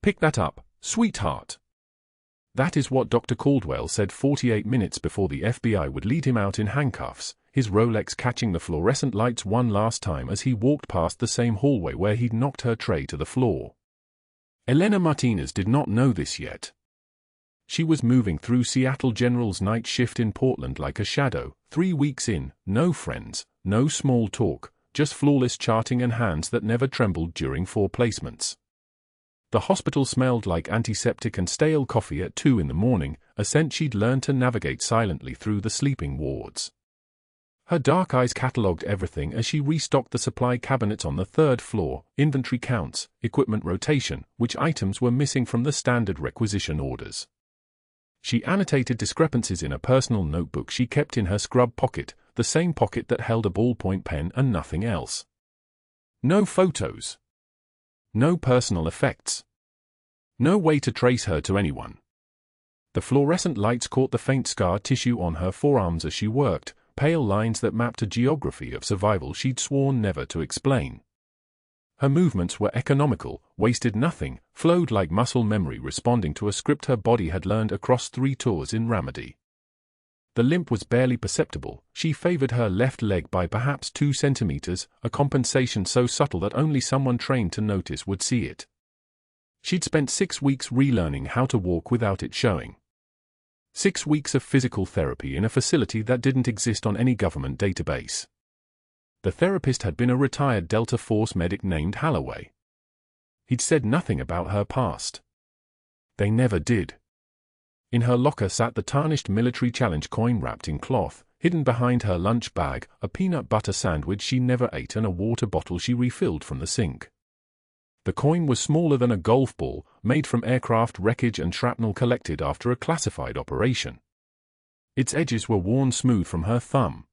"Pick that up, sweetheart." That is what Dr. Caldwell said 48 minutes before the FBI would lead him out in handcuffs, his Rolex catching the fluorescent lights one last time as he walked past the same hallway where he'd knocked her tray to the floor. Elena Martinez did not know this yet. She was moving through Seattle General's night shift in Portland like a shadow, 3 weeks in, no friends, no small talk, just flawless charting and hands that never trembled during 4 placements. The hospital smelled like antiseptic and stale coffee at 2 in the morning, a scent she'd learned to navigate silently through the sleeping wards. Her dark eyes catalogued everything as she restocked the supply cabinets on the 3rd floor, inventory counts, equipment rotation, which items were missing from the standard requisition orders. She annotated discrepancies in a personal notebook she kept in her scrub pocket, the same pocket that held a ballpoint pen and nothing else. No photos. No personal effects. No way to trace her to anyone. The fluorescent lights caught the faint scar tissue on her forearms as she worked, pale lines that mapped a geography of survival she'd sworn never to explain. Her movements were economical, wasted nothing, flowed like muscle memory responding to a script her body had learned across 3 tours in Ramadi. The limp was barely perceptible. She favored her left leg by perhaps 2 centimeters, a compensation so subtle that only someone trained to notice would see it. She'd spent 6 weeks relearning how to walk without it showing. 6 weeks of physical therapy in a facility that didn't exist on any government database. The therapist had been a retired Delta Force medic named Holloway. He'd said nothing about her past. They never did. In her locker sat the tarnished military challenge coin wrapped in cloth, hidden behind her lunch bag, a peanut butter sandwich she never ate and a water bottle she refilled from the sink. The coin was smaller than a golf ball, made from aircraft wreckage and shrapnel collected after a classified operation. Its edges were worn smooth from her thumb.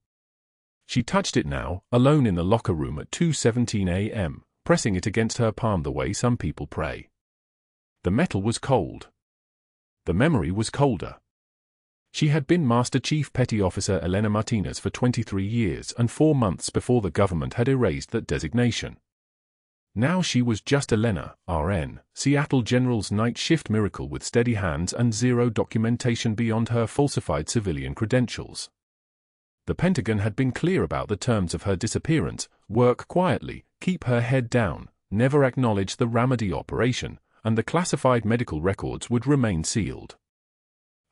She touched it now, alone in the locker room at 2:17 a.m., pressing it against her palm the way some people pray. The metal was cold. The memory was colder. She had been Master Chief Petty Officer Elena Martinez for 23 years and 4 months before the government had erased that designation. Now she was just Elena, RN, Seattle General's night shift miracle with steady hands and zero documentation beyond her falsified civilian credentials. The Pentagon had been clear about the terms of her disappearance: work quietly, keep her head down, never acknowledge the Ramadi operation, and the classified medical records would remain sealed.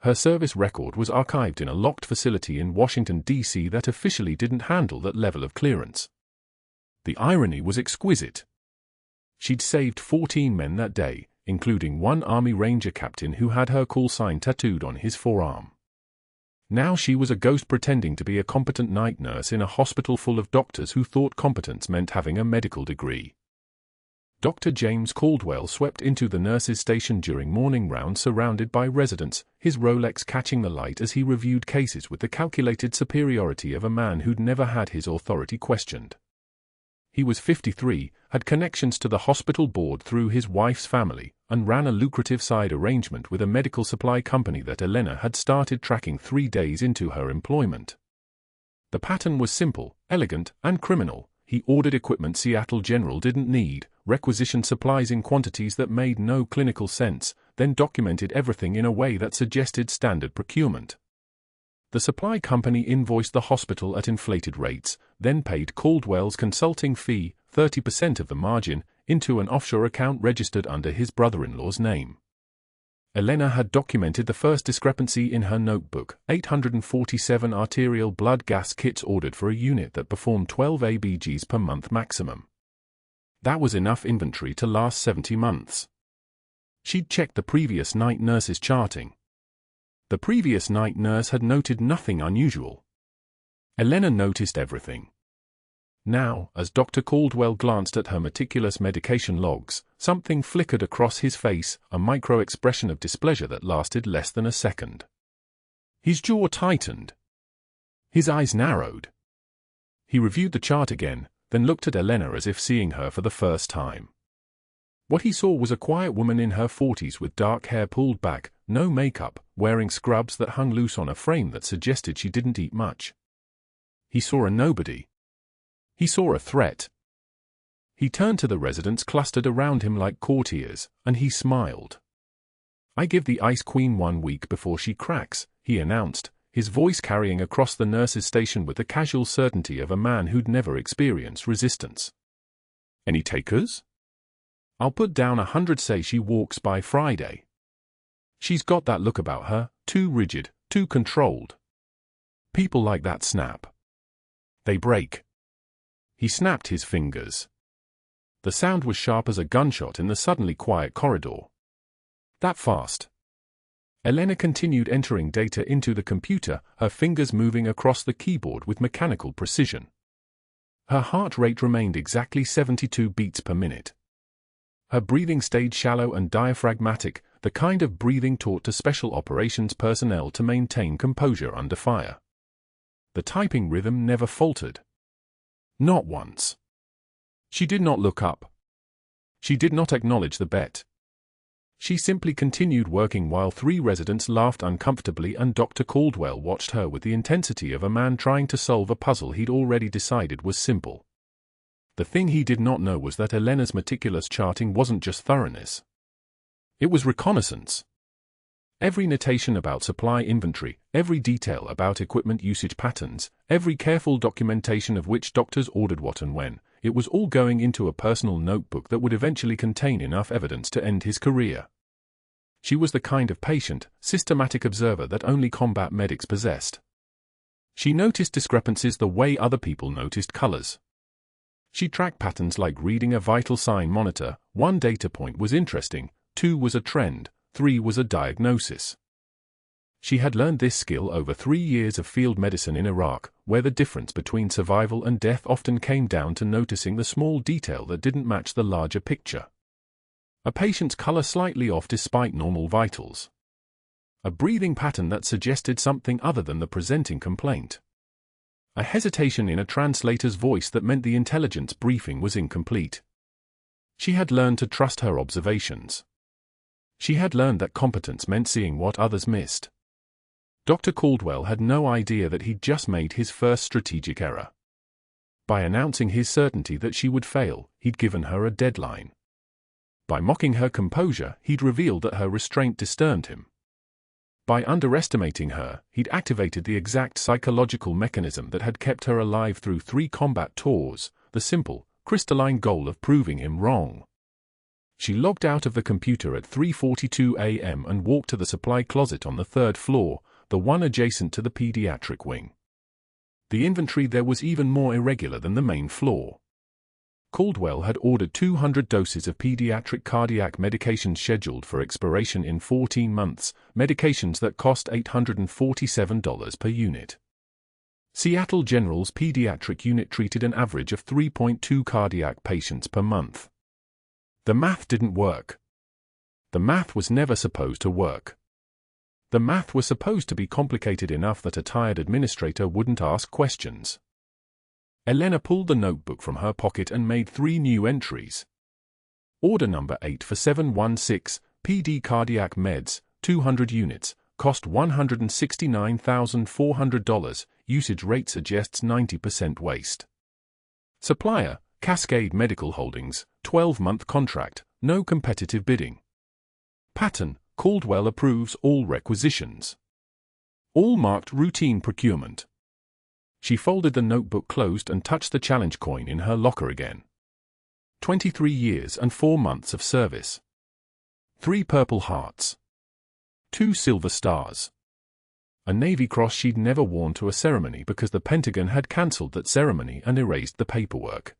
Her service record was archived in a locked facility in Washington, D.C. that officially didn't handle that level of clearance. The irony was exquisite. She'd saved 14 men that day, including one Army Ranger captain who had her call sign tattooed on his forearm. Now she was a ghost pretending to be a competent night nurse in a hospital full of doctors who thought competence meant having a medical degree. Dr. James Caldwell swept into the nurse's station during morning rounds surrounded by residents, his Rolex catching the light as he reviewed cases with the calculated superiority of a man who'd never had his authority questioned. He was 53, had connections to the hospital board through his wife's family, and ran a lucrative side arrangement with a medical supply company that Elena had started tracking 3 days into her employment. The pattern was simple, elegant, and criminal. He ordered equipment Seattle General didn't need, requisitioned supplies in quantities that made no clinical sense, then documented everything in a way that suggested standard procurement. The supply company invoiced the hospital at inflated rates, then paid Caldwell's consulting fee, 30% of the margin, into an offshore account registered under his brother-in-law's name. Elena had documented the first discrepancy in her notebook: 847 arterial blood gas kits ordered for a unit that performed 12 ABGs per month maximum. That was enough inventory to last 70 months. She'd checked the previous night nurse's charting. The previous night nurse had noted nothing unusual. Elena noticed everything. Now, as Dr. Caldwell glanced at her meticulous medication logs, something flickered across his face, a micro-expression of displeasure that lasted less than a second. His jaw tightened. His eyes narrowed. He reviewed the chart again, then looked at Elena as if seeing her for the first time. What he saw was a quiet woman in her 40s with dark hair pulled back, no makeup, wearing scrubs that hung loose on a frame that suggested she didn't eat much. He saw a nobody. He saw a threat. He turned to the residents clustered around him like courtiers, and he smiled. "I give the Ice Queen 1 week before she cracks," he announced, his voice carrying across the nurse's station with the casual certainty of a man who'd never experienced resistance. "Any takers?" "I'll put down 100 say she walks by Friday. She's got that look about her, too rigid, too controlled. People like that snap. They break." He snapped his fingers. The sound was sharp as a gunshot in the suddenly quiet corridor. "That fast?" Elena continued entering data into the computer, her fingers moving across the keyboard with mechanical precision. Her heart rate remained exactly 72 beats per minute. Her breathing stayed shallow and diaphragmatic, the kind of breathing taught to special operations personnel to maintain composure under fire. The typing rhythm never faltered. Not once. She did not look up. She did not acknowledge the bet. She simply continued working while 3 residents laughed uncomfortably and Dr. Caldwell watched her with the intensity of a man trying to solve a puzzle he'd already decided was simple. The thing he did not know was that Elena's meticulous charting wasn't just thoroughness. It was reconnaissance. Every notation about supply inventory, every detail about equipment usage patterns, every careful documentation of which doctors ordered what and when, it was all going into a personal notebook that would eventually contain enough evidence to end his career. She was the kind of patient, systematic observer that only combat medics possessed. She noticed discrepancies the way other people noticed colors. She tracked patterns like reading a vital sign monitor. 1 data point was interesting, 2 was a trend, 3 was a diagnosis. She had learned this skill over 3 years of field medicine in Iraq, where the difference between survival and death often came down to noticing the small detail that didn't match the larger picture. A patient's color slightly off despite normal vitals. A breathing pattern that suggested something other than the presenting complaint. A hesitation in a translator's voice that meant the intelligence briefing was incomplete. She had learned to trust her observations. She had learned that competence meant seeing what others missed. Dr. Caldwell had no idea that he'd just made his first strategic error. By announcing his certainty that she would fail, he'd given her a deadline. By mocking her composure, he'd revealed that her restraint disturbed him. By underestimating her, he'd activated the exact psychological mechanism that had kept her alive through 3 combat tours, the simple, crystalline goal of proving him wrong. She logged out of the computer at 3:42 a.m. and walked to the supply closet on the 3rd floor, the one adjacent to the pediatric wing. The inventory there was even more irregular than the main floor. Caldwell had ordered 200 doses of pediatric cardiac medications scheduled for expiration in 14 months, medications that cost $847 per unit. Seattle General's pediatric unit treated an average of 3.2 cardiac patients per month. The math didn't work. The math was never supposed to work. The math was supposed to be complicated enough that a tired administrator wouldn't ask questions. Elena pulled the notebook from her pocket and made 3 new entries. Order number 8 for 716, PD cardiac meds, 200 units, cost $169,400, usage rate suggests 90% waste. Supplier, Cascade Medical Holdings, 12-month contract, no competitive bidding. Pattern, Caldwell approves all requisitions. All marked routine procurement. She folded the notebook closed and touched the challenge coin in her locker again. 23 years and 4 months of service. 3 Purple Hearts. 2 Silver Stars. A Navy Cross she'd never worn to a ceremony because the Pentagon had cancelled that ceremony and erased the paperwork.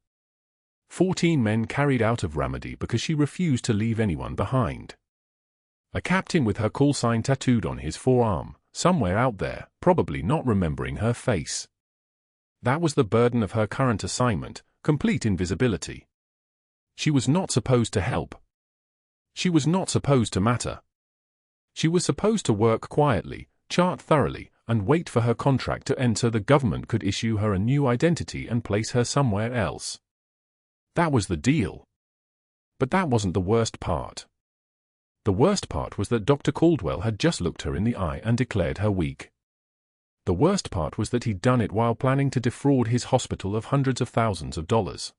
14 men carried out of Ramadi because she refused to leave anyone behind. A captain with her call sign tattooed on his forearm, somewhere out there, probably not remembering her face. That was the burden of her current assignment, complete invisibility. She was not supposed to help. She was not supposed to matter. She was supposed to work quietly, chart thoroughly, and wait for her contract to end so the government could issue her a new identity and place her somewhere else. That was the deal. But that wasn't the worst part. The worst part was that Dr. Caldwell had just looked her in the eye and declared her weak. The worst part was that he'd done it while planning to defraud his hospital of hundreds of thousands of dollars.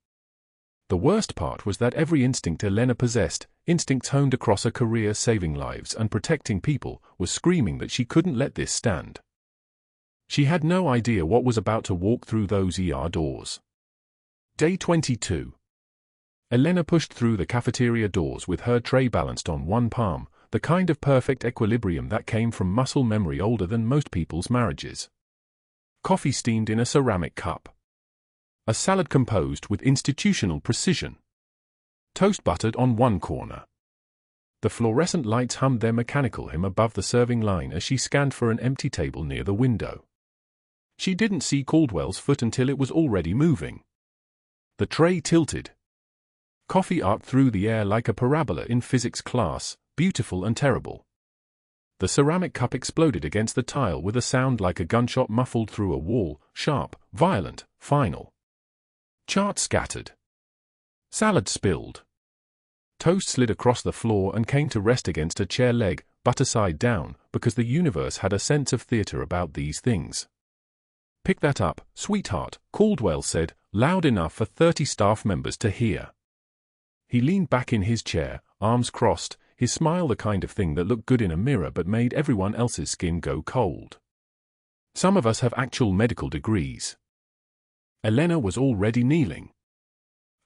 The worst part was that every instinct Elena possessed, instincts honed across a career saving lives and protecting people, was screaming that she couldn't let this stand. She had no idea what was about to walk through those ER doors. Day 22. Elena pushed through the cafeteria doors with her tray balanced on one palm, the kind of perfect equilibrium that came from muscle memory older than most people's marriages. Coffee steamed in a ceramic cup. A salad composed with institutional precision. Toast buttered on one corner. The fluorescent lights hummed their mechanical hymn above the serving line as she scanned for an empty table near the window. She didn't see Caldwell's foot until it was already moving. The tray tilted. Coffee arced through the air like a parabola in physics class, beautiful and terrible. The ceramic cup exploded against the tile with a sound like a gunshot muffled through a wall, sharp, violent, final. Chart scattered. Salad spilled. Toast slid across the floor and came to rest against a chair leg, butter side down, because the universe had a sense of theater about these things. "Pick that up, sweetheart," Caldwell said, loud enough for 30 staff members to hear. He leaned back in his chair, arms crossed, his smile the kind of thing that looked good in a mirror but made everyone else's skin go cold. "Some of us have actual medical degrees." Elena was already kneeling.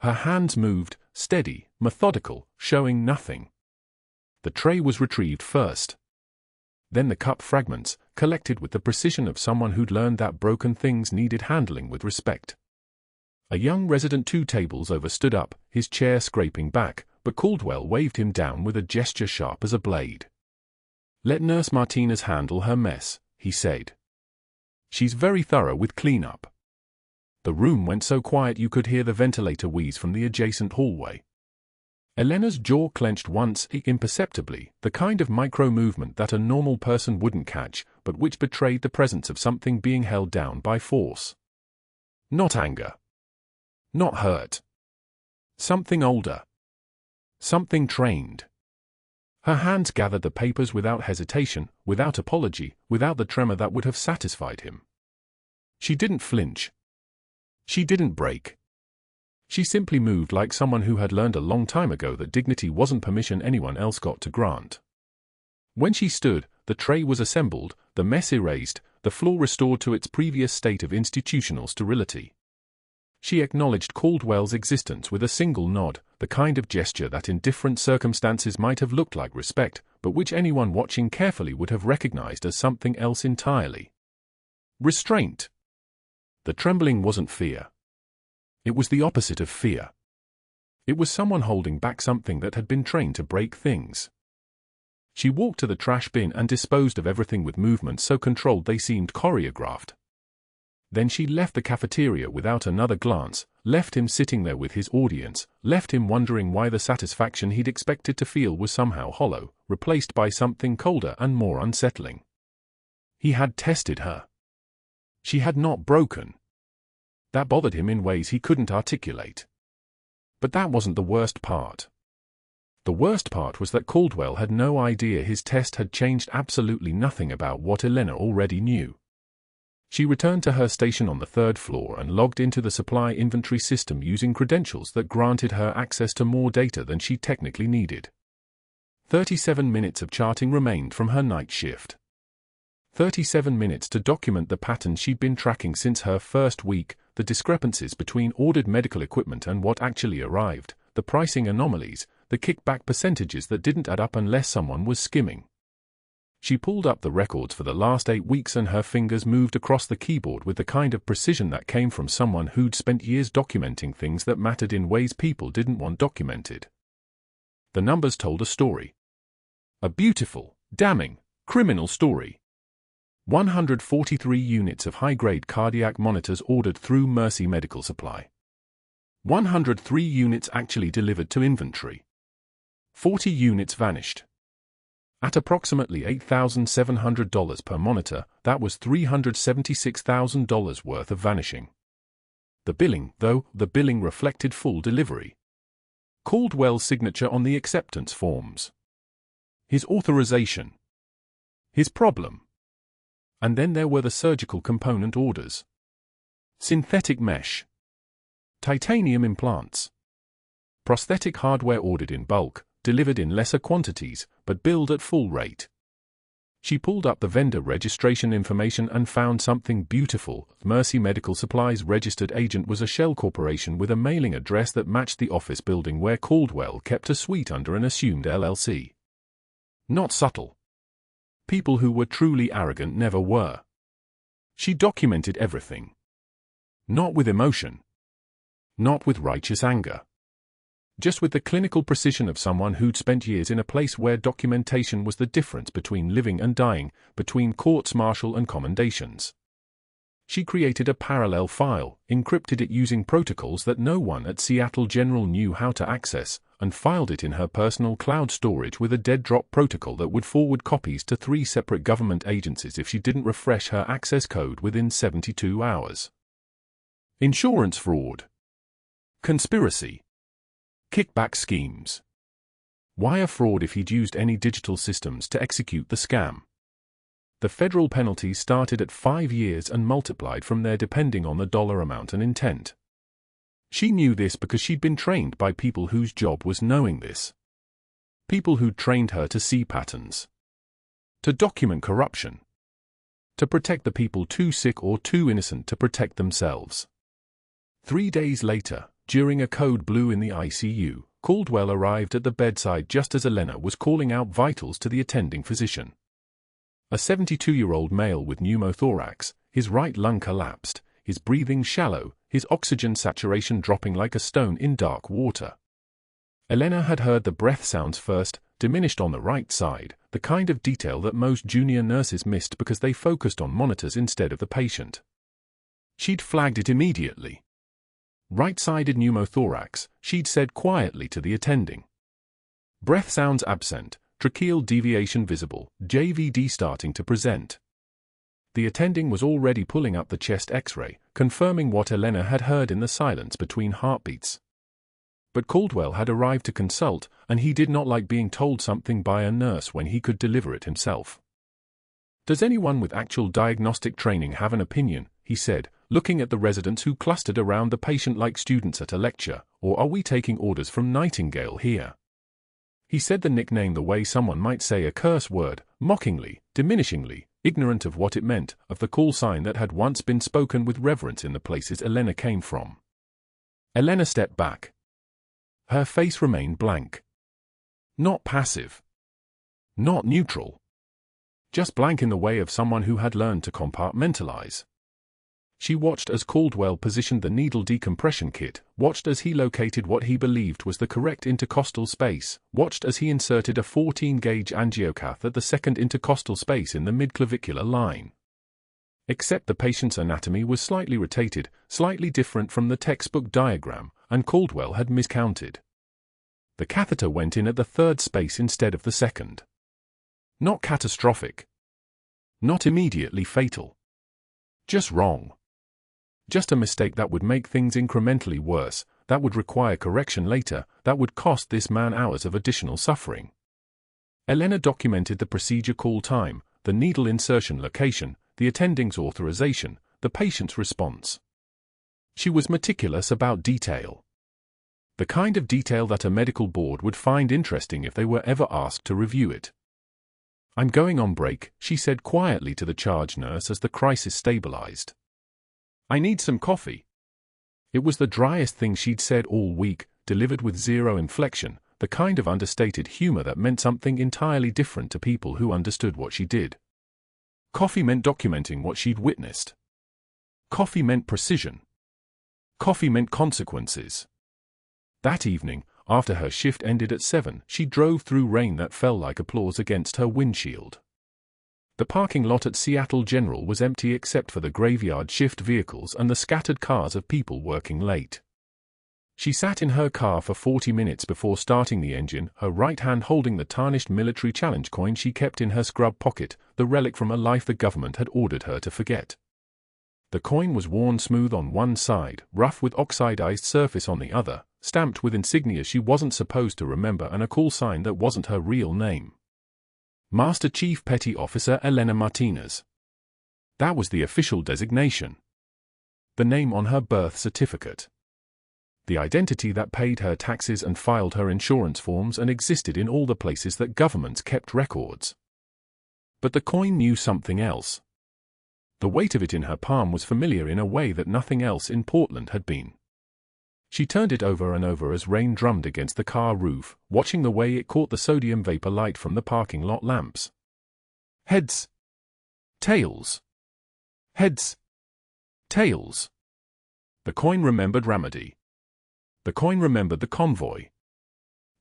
Her hands moved, steady, methodical, showing nothing. The tray was retrieved first. Then the cup fragments, collected with the precision of someone who'd learned that broken things needed handling with respect. A young resident 2 tables over stood up, his chair scraping back, but Caldwell waved him down with a gesture sharp as a blade. "Let Nurse Martinez handle her mess," he said. "She's very thorough with cleanup." The room went so quiet you could hear the ventilator wheeze from the adjacent hallway. Elena's jaw clenched once, imperceptibly, the kind of micro-movement that a normal person wouldn't catch, but which betrayed the presence of something being held down by force. Not anger. Not hurt. Something older. Something trained. Her hands gathered the papers without hesitation, without apology, without the tremor that would have satisfied him. She didn't flinch. She didn't break. She simply moved like someone who had learned a long time ago that dignity wasn't permission anyone else got to grant. When she stood, the tray was assembled, the mess erased, the floor restored to its previous state of institutional sterility. She acknowledged Caldwell's existence with a single nod, the kind of gesture that in different circumstances might have looked like respect, but which anyone watching carefully would have recognized as something else entirely. Restraint. The trembling wasn't fear. It was the opposite of fear. It was someone holding back something that had been trained to break things. She walked to the trash bin and disposed of everything with movements so controlled they seemed choreographed. Then she left the cafeteria without another glance, left him sitting there with his audience, left him wondering why the satisfaction he'd expected to feel was somehow hollow, replaced by something colder and more unsettling. He had tested her. She had not broken. That bothered him in ways he couldn't articulate. But that wasn't the worst part. The worst part was that Caldwell had no idea his test had changed absolutely nothing about what Elena already knew. She returned to her station on the 3rd floor and logged into the supply inventory system using credentials that granted her access to more data than she technically needed. 37 minutes of charting remained from her night shift. 37 minutes to document the pattern she'd been tracking since her first week, the discrepancies between ordered medical equipment and what actually arrived, the pricing anomalies, the kickback percentages that didn't add up unless someone was skimming. She pulled up the records for the last 8 weeks and her fingers moved across the keyboard with the kind of precision that came from someone who'd spent years documenting things that mattered in ways people didn't want documented. The numbers told a story. A beautiful, damning, criminal story. 143 units of high-grade cardiac monitors ordered through Mercy Medical Supply. 103 units actually delivered to inventory. 40 units vanished. At approximately $8,700 per monitor, that was $376,000 worth of vanishing. The billing reflected full delivery. Caldwell's signature on the acceptance forms. His authorization. His problem. And then there were the surgical component orders. Synthetic mesh. Titanium implants. Prosthetic hardware ordered in bulk, delivered in lesser quantities, but billed at full rate. She pulled up the vendor registration information and found something beautiful. Mercy Medical Supply's registered agent was a shell corporation with a mailing address that matched the office building where Caldwell kept a suite under an assumed LLC. Not subtle. People who were truly arrogant never were. She documented everything. Not with emotion. Not with righteous anger. Just with the clinical precision of someone who'd spent years in a place where documentation was the difference between living and dying, between courts-martial and commendations. She created a parallel file, encrypted it using protocols that no one at Seattle General knew how to access, and filed it in her personal cloud storage with a dead-drop protocol that would forward copies to 3 separate government agencies if she didn't refresh her access code within 72 hours. Insurance fraud. Conspiracy. Kickback schemes. Wire fraud if he'd used any digital systems to execute the scam. The federal penalties started at 5 years and multiplied from there depending on the dollar amount and intent. She knew this because she'd been trained by people whose job was knowing this. People who'd trained her to see patterns. To document corruption. To protect the people too sick or too innocent to protect themselves. 3 days later, during a code blue in the ICU, Caldwell arrived at the bedside just as Elena was calling out vitals to the attending physician. A 72-year-old male with pneumothorax, his right lung collapsed, his breathing shallow, his oxygen saturation dropping like a stone in dark water. Elena had heard the breath sounds first, diminished on the right side, the kind of detail that most junior nurses missed because they focused on monitors instead of the patient. She'd flagged it immediately. Right-sided pneumothorax, she'd said quietly to the attending. Breath sounds absent, tracheal deviation visible, JVD starting to present. The attending was already pulling up the chest X-ray, confirming what Elena had heard in the silence between heartbeats. But Caldwell had arrived to consult, and he did not like being told something by a nurse when he could deliver it himself. "Does anyone with actual diagnostic training have an opinion?" he said, looking at the residents who clustered around the patient like students at a lecture, "or are we taking orders from Nightingale here?" He said the nickname the way someone might say a curse word, mockingly, diminishingly, ignorant of what it meant, of the call sign that had once been spoken with reverence in the places Elena came from. Elena stepped back. Her face remained blank. Not passive. Not neutral. Just blank in the way of someone who had learned to compartmentalize. She watched as Caldwell positioned the needle decompression kit, watched as he located what he believed was the correct intercostal space, watched as he inserted a 14-gauge angiocath at the second intercostal space in the midclavicular line. Except the patient's anatomy was slightly rotated, slightly different from the textbook diagram, and Caldwell had miscounted. The catheter went in at the third space instead of the second. Not catastrophic. Not immediately fatal. Just wrong. Just a mistake that would make things incrementally worse, that would require correction later, that would cost this man hours of additional suffering. Elena documented the procedure call time, the needle insertion location, the attending's authorization, the patient's response. She was meticulous about detail. The kind of detail that a medical board would find interesting if they were ever asked to review it. "I'm going on break," she said quietly to the charge nurse as the crisis stabilized. "I need some coffee." It was the driest thing she'd said all week, delivered with zero inflection, the kind of understated humor that meant something entirely different to people who understood what she did. Coffee meant documenting what she'd witnessed. Coffee meant precision. Coffee meant consequences. That evening, after her shift ended at 7, she drove through rain that fell like applause against her windshield. The parking lot at Seattle General was empty except for the graveyard shift vehicles and the scattered cars of people working late. She sat in her car for 40 minutes before starting the engine, her right hand holding the tarnished military challenge coin she kept in her scrub pocket, the relic from a life the government had ordered her to forget. The coin was worn smooth on one side, rough with oxidized surface on the other, stamped with insignia she wasn't supposed to remember and a call sign that wasn't her real name. Master Chief Petty Officer Elena Martinez. That was the official designation. The name on her birth certificate. The identity that paid her taxes and filed her insurance forms and existed in all the places that governments kept records. But the coin knew something else. The weight of it in her palm was familiar in a way that nothing else in Portland had been. She turned it over and over as rain drummed against the car roof, watching the way it caught the sodium vapor light from the parking lot lamps. Heads. Tails. Heads. Tails. The coin remembered Ramadi. The coin remembered the convoy.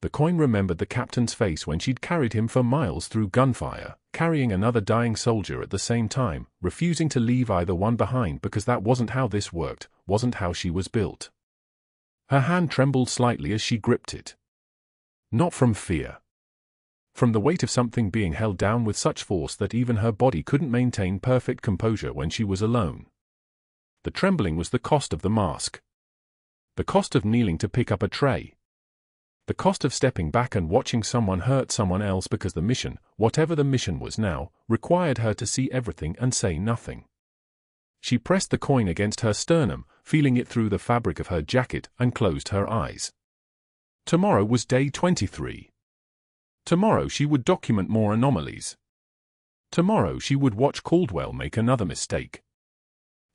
The coin remembered the captain's face when she'd carried him for miles through gunfire, carrying another dying soldier at the same time, refusing to leave either one behind because that wasn't how this worked, wasn't how she was built. Her hand trembled slightly as she gripped it. Not from fear. From the weight of something being held down with such force that even her body couldn't maintain perfect composure when she was alone. The trembling was the cost of the mask. The cost of kneeling to pick up a tray. The cost of stepping back and watching someone hurt someone else because the mission, whatever the mission was now, required her to see everything and say nothing. She pressed the coin against her sternum, feeling it through the fabric of her jacket, and closed her eyes. Tomorrow was day 23. Tomorrow she would document more anomalies. Tomorrow she would watch Caldwell make another mistake.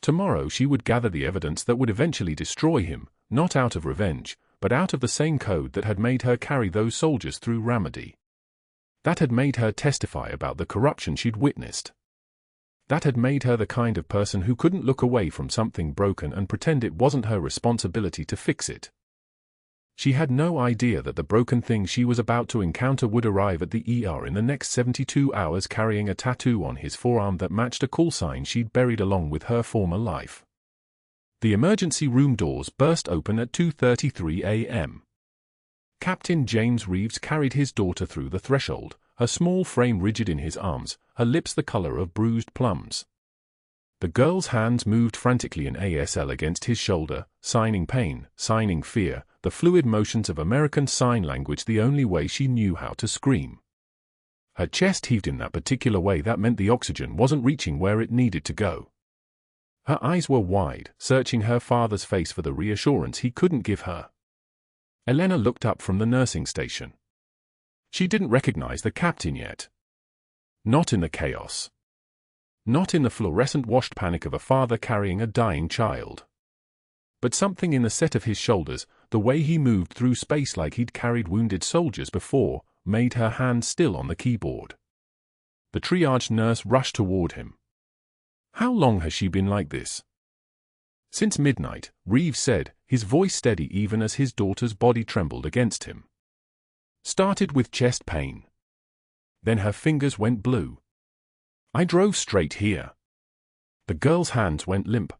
Tomorrow she would gather the evidence that would eventually destroy him, not out of revenge, but out of the same code that had made her carry those soldiers through Ramadi. That had made her testify about the corruption she'd witnessed. That had made her the kind of person who couldn't look away from something broken and pretend it wasn't her responsibility to fix it. She had no idea that the broken thing she was about to encounter would arrive at the ER in the next 72 hours carrying a tattoo on his forearm that matched a call sign she'd buried along with her former life. The emergency room doors burst open at 2:33 a.m. Captain James Reeves carried his daughter through the threshold, her small frame rigid in his arms, her lips the color of bruised plums. The girl's hands moved frantically in ASL against his shoulder, signing pain, signing fear, the fluid motions of American Sign Language the only way she knew how to scream. Her chest heaved in that particular way that meant the oxygen wasn't reaching where it needed to go. Her eyes were wide, searching her father's face for the reassurance he couldn't give her. Elena looked up from the nursing station. She didn't recognize the captain yet. Not in the chaos. Not in the fluorescent-washed panic of a father carrying a dying child. But something in the set of his shoulders, the way he moved through space like he'd carried wounded soldiers before, made her hand still on the keyboard. The triage nurse rushed toward him. How long has she been like this? Since midnight, Reeves said, his voice steady even as his daughter's body trembled against him. Started with chest pain. Then her fingers went blue. I drove straight here. The girl's hands went limp.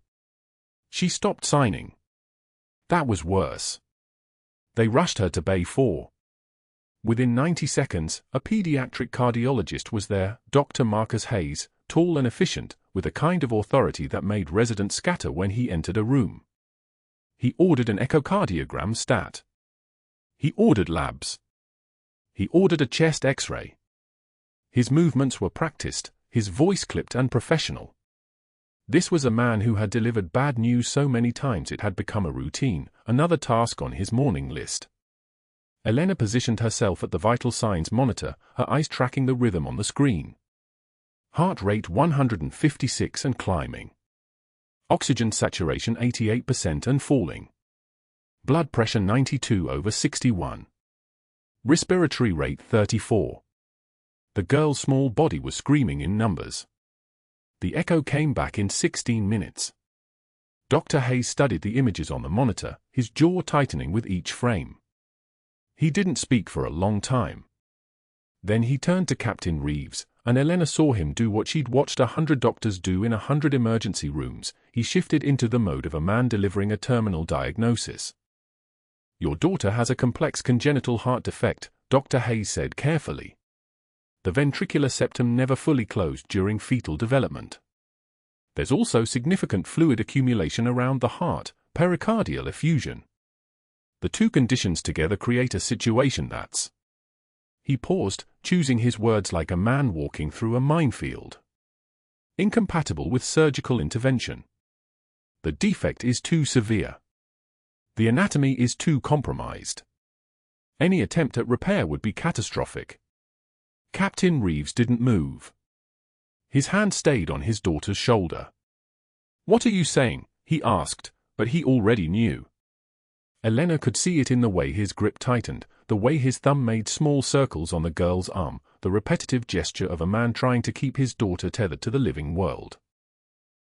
She stopped signing. That was worse. They rushed her to Bay 4. Within 90 seconds, a pediatric cardiologist was there, Dr. Marcus Hayes, tall and efficient, with a kind of authority that made residents scatter when he entered a room. He ordered an echocardiogram stat. He ordered labs. He ordered a chest X-ray. His movements were practiced, his voice clipped and professional. This was a man who had delivered bad news so many times it had become a routine, another task on his morning list. Elena positioned herself at the vital signs monitor, her eyes tracking the rhythm on the screen. Heart rate 156 and climbing. Oxygen saturation 88% and falling. Blood pressure 92/61. Respiratory rate 34. The girl's small body was screaming in numbers. The echo came back in 16 minutes. Dr. Hayes studied the images on the monitor, his jaw tightening with each frame. He didn't speak for a long time. Then he turned to Captain Reeves, and Elena saw him do what she'd watched 100 doctors do in 100 emergency rooms. He shifted into the mode of a man delivering a terminal diagnosis. Your daughter has a complex congenital heart defect, Dr. Hayes said carefully. The ventricular septum never fully closed during fetal development. There's also significant fluid accumulation around the heart, pericardial effusion. The two conditions together create a situation that's... He paused, choosing his words like a man walking through a minefield. Incompatible with surgical intervention. The defect is too severe. The anatomy is too compromised. Any attempt at repair would be catastrophic. Captain Reeves didn't move. His hand stayed on his daughter's shoulder. "What are you saying?" he asked, but he already knew. Elena could see it in the way his grip tightened, the way his thumb made small circles on the girl's arm, the repetitive gesture of a man trying to keep his daughter tethered to the living world.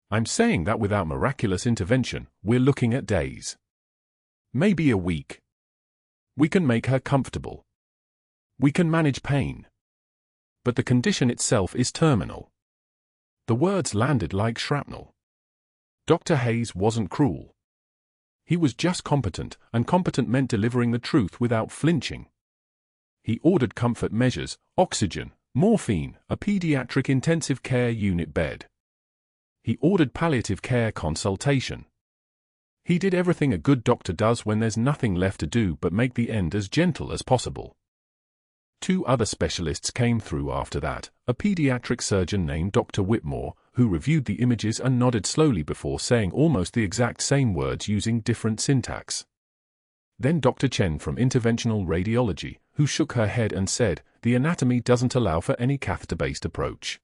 "I'm saying that without miraculous intervention, we're looking at days. Maybe a week. We can make her comfortable. We can manage pain. But the condition itself is terminal." The words landed like shrapnel. Dr. Hayes wasn't cruel. He was just competent, and competent meant delivering the truth without flinching. He ordered comfort measures, oxygen, morphine, a pediatric intensive care unit bed. He ordered palliative care consultation. He did everything a good doctor does when there's nothing left to do but make the end as gentle as possible. 2 other specialists came through after that, a pediatric surgeon named Dr. Whitmore, who reviewed the images and nodded slowly before saying almost the exact same words using different syntax. Then Dr. Chen from interventional radiology, who shook her head and said, "The anatomy doesn't allow for any catheter-based approach."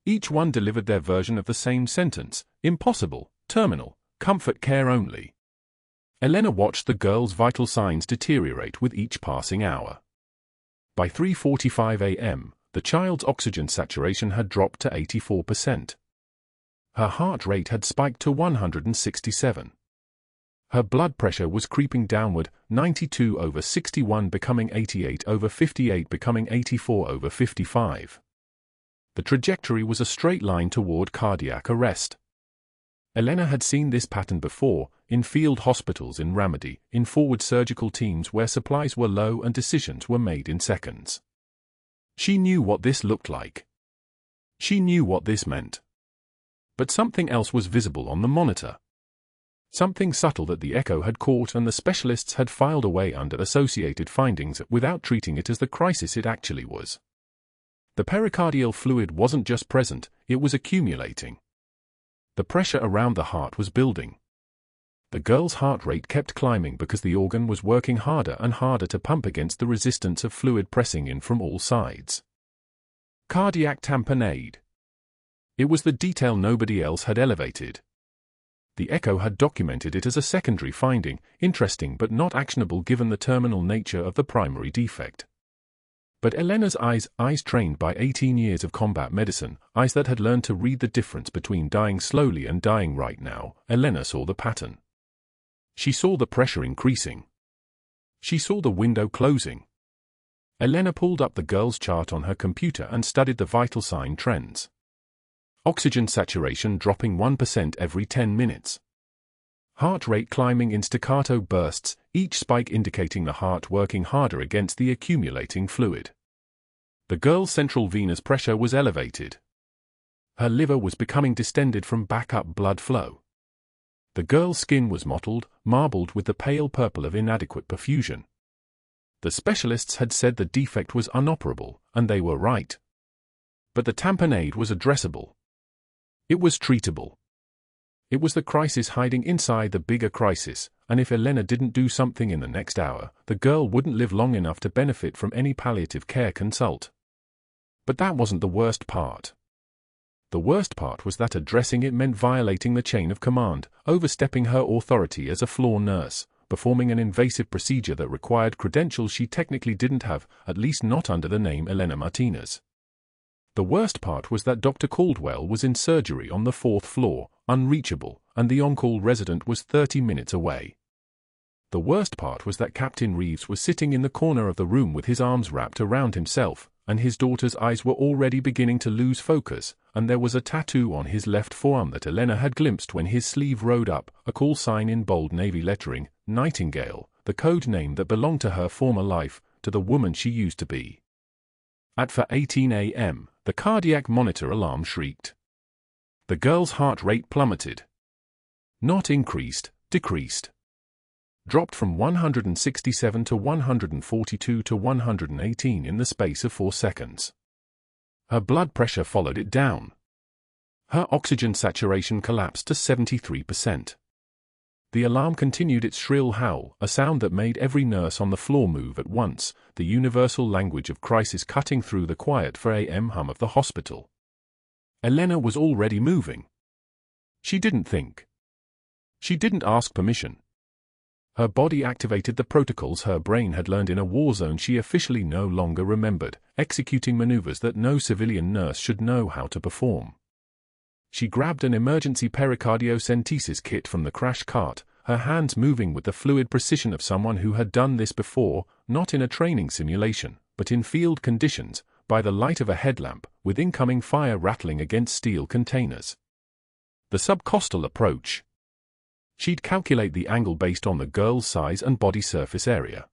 Each one delivered their version of the same sentence: impossible, terminal, comfort care only. Elena watched the girl's vital signs deteriorate with each passing hour. By 3:45 a.m., the child's oxygen saturation had dropped to 84%. Her heart rate had spiked to 167. Her blood pressure was creeping downward, 92/61 becoming 88/58 becoming 84/55. The trajectory was a straight line toward cardiac arrest. Elena had seen this pattern before, in field hospitals in Ramadi, in forward surgical teams where supplies were low and decisions were made in seconds. She knew what this looked like. She knew what this meant. But something else was visible on the monitor. Something subtle that the echo had caught and the specialists had filed away under associated findings without treating it as the crisis it actually was. The pericardial fluid wasn't just present, it was accumulating. The pressure around the heart was building. The girl's heart rate kept climbing because the organ was working harder and harder to pump against the resistance of fluid pressing in from all sides. Cardiac tamponade. It was the detail nobody else had elevated. The echo had documented it as a secondary finding, interesting but not actionable given the terminal nature of the primary defect. But Elena's eyes trained by 18 years of combat medicine, eyes that had learned to read the difference between dying slowly and dying right now, Elena saw the pattern. She saw the pressure increasing. She saw the window closing. Elena pulled up the girl's chart on her computer and studied the vital sign trends. Oxygen saturation dropping 1% every 10 minutes. Heart rate climbing in staccato bursts, each spike indicating the heart working harder against the accumulating fluid. The girl's central venous pressure was elevated. Her liver was becoming distended from backup blood flow. The girl's skin was mottled, marbled with the pale purple of inadequate perfusion. The specialists had said the defect was inoperable, and they were right. But the tamponade was addressable. It was treatable. It was the crisis hiding inside the bigger crisis, and if Elena didn't do something in the next hour, the girl wouldn't live long enough to benefit from any palliative care consult. But that wasn't the worst part. The worst part was that addressing it meant violating the chain of command, overstepping her authority as a floor nurse, performing an invasive procedure that required credentials she technically didn't have, at least not under the name Elena Martinez. The worst part was that Dr. Caldwell was in surgery on the 4th floor, unreachable, and the on-call resident was 30 minutes away. The worst part was that Captain Reeves was sitting in the corner of the room with his arms wrapped around himself, and his daughter's eyes were already beginning to lose focus, and there was a tattoo on his left forearm that Elena had glimpsed when his sleeve rode up, a call sign in bold navy lettering, Nightingale, the code name that belonged to her former life, to the woman she used to be. At 4:18 a.m., the cardiac monitor alarm shrieked. The girl's heart rate plummeted. Not increased, decreased. Dropped from 167 to 142 to 118 in the space of 4 seconds. Her blood pressure followed it down. Her oxygen saturation collapsed to 73%. The alarm continued its shrill howl, a sound that made every nurse on the floor move at once, the universal language of crisis cutting through the quiet 4 a.m. hum of the hospital. Elena was already moving. She didn't think. She didn't ask permission. Her body activated the protocols her brain had learned in a war zone she officially no longer remembered, executing maneuvers that no civilian nurse should know how to perform. She grabbed an emergency pericardiocentesis kit from the crash cart, her hands moving with the fluid precision of someone who had done this before, not in a training simulation, but in field conditions, by the light of a headlamp, with incoming fire rattling against steel containers. The subcostal approach. She'd calculate the angle based on the girl's size and body surface area.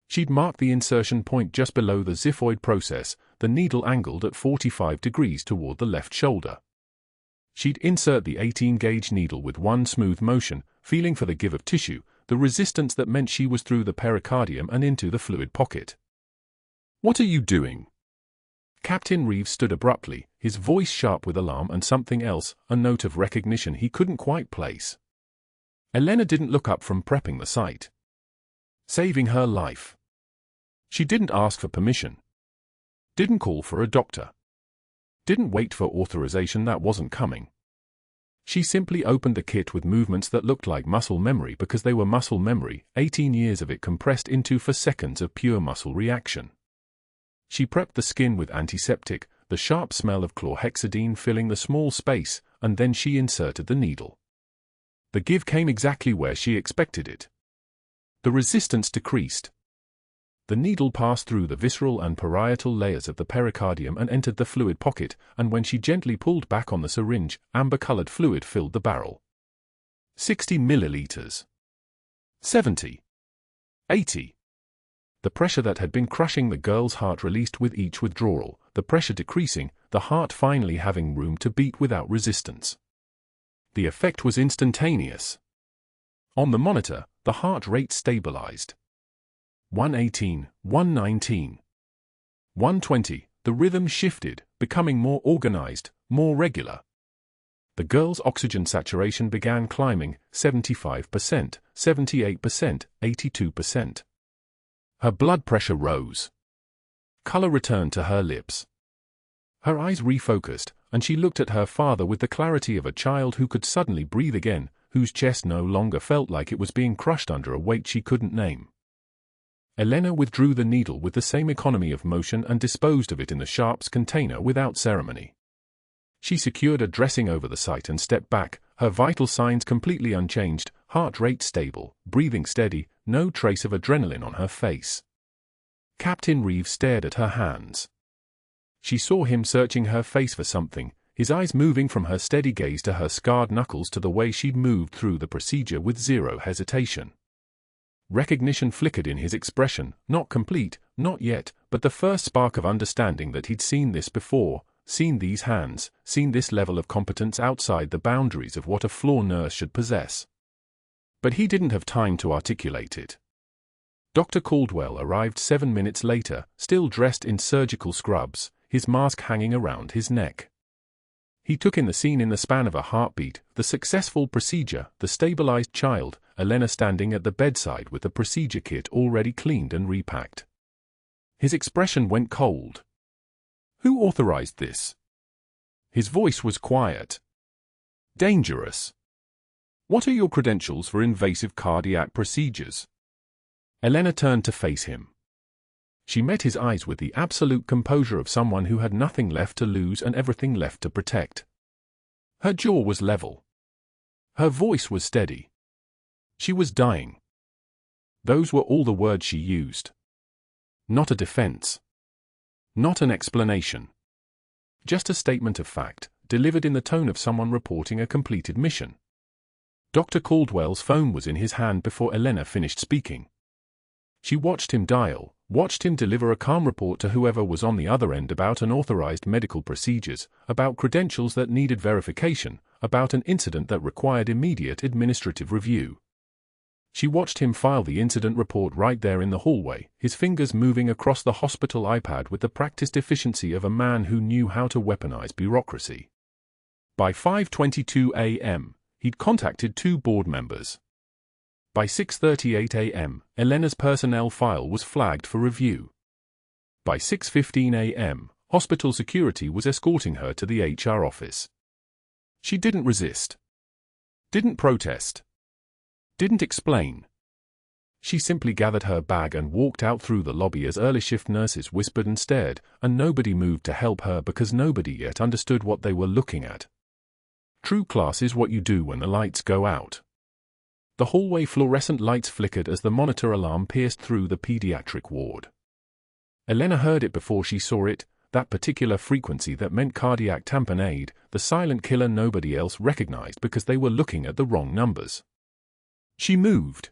She'd mark the insertion point just below the xiphoid process, the needle angled at 45 degrees toward the left shoulder. She'd insert the 18-gauge needle with one smooth motion, feeling for the give of tissue, the resistance that meant she was through the pericardium and into the fluid pocket. "What are you doing?" Captain Reeves stood abruptly, his voice sharp with alarm and something else, a note of recognition he couldn't quite place. Elena didn't look up from prepping the site. Saving her life. She didn't ask for permission. Didn't call for a doctor. Didn't wait for authorization that wasn't coming. She simply opened the kit with movements that looked like muscle memory because they were muscle memory, 18 years of it compressed into 4 seconds of pure muscle reaction. She prepped the skin with antiseptic, the sharp smell of chlorhexidine filling the small space, and then she inserted the needle. The give came exactly where she expected it. The resistance decreased. The needle passed through the visceral and parietal layers of the pericardium and entered the fluid pocket, and when she gently pulled back on the syringe, amber-colored fluid filled the barrel. 60 milliliters. 70. 80. The pressure that had been crushing the girl's heart released with each withdrawal, the pressure decreasing, the heart finally having room to beat without resistance. The effect was instantaneous. On the monitor, the heart rate stabilized. 118, 119. 120, the rhythm shifted, becoming more organized, more regular. The girl's oxygen saturation began climbing, 75%, 78%, 82%. Her blood pressure rose. Color returned to her lips. Her eyes refocused, and she looked at her father with the clarity of a child who could suddenly breathe again, whose chest no longer felt like it was being crushed under a weight she couldn't name. Elena withdrew the needle with the same economy of motion and disposed of it in the sharps container without ceremony. She secured a dressing over the site and stepped back, her vital signs completely unchanged, heart rate stable, breathing steady, no trace of adrenaline on her face. Captain Reeves stared at her hands. She saw him searching her face for something, his eyes moving from her steady gaze to her scarred knuckles to the way she'd moved through the procedure with zero hesitation. Recognition flickered in his expression, not complete, not yet, but the first spark of understanding that he'd seen this before, seen these hands, seen this level of competence outside the boundaries of what a floor nurse should possess. But he didn't have time to articulate it. Dr. Caldwell arrived 7 minutes later, still dressed in surgical scrubs, his mask hanging around his neck. He took in the scene in the span of a heartbeat, the successful procedure, the stabilized child, Elena standing at the bedside with the procedure kit already cleaned and repacked. His expression went cold. "Who authorized this?" His voice was quiet. "Dangerous. What are your credentials for invasive cardiac procedures?" Elena turned to face him. She met his eyes with the absolute composure of someone who had nothing left to lose and everything left to protect. Her jaw was level. Her voice was steady. She was dying. Those were all the words she used. Not a defense. Not an explanation. Just a statement of fact, delivered in the tone of someone reporting a completed mission. Dr. Caldwell's phone was in his hand before Elena finished speaking. She watched him dial, watched him deliver a calm report to whoever was on the other end about unauthorized medical procedures, about credentials that needed verification, about an incident that required immediate administrative review. She watched him file the incident report right there in the hallway, his fingers moving across the hospital iPad with the practiced efficiency of a man who knew how to weaponize bureaucracy. By 5:22 a.m., he'd contacted 2 board members. By 6:38 a.m., Elena's personnel file was flagged for review. By 6:15 a.m., hospital security was escorting her to the HR office. She didn't resist. Didn't protest. Didn't explain. She simply gathered her bag and walked out through the lobby as early shift nurses whispered and stared, and nobody moved to help her because nobody yet understood what they were looking at. True class is what you do when the lights go out. The hallway fluorescent lights flickered as the monitor alarm pierced through the pediatric ward. Elena heard it before she saw it, that particular frequency that meant cardiac tamponade, the silent killer nobody else recognized because they were looking at the wrong numbers. She moved.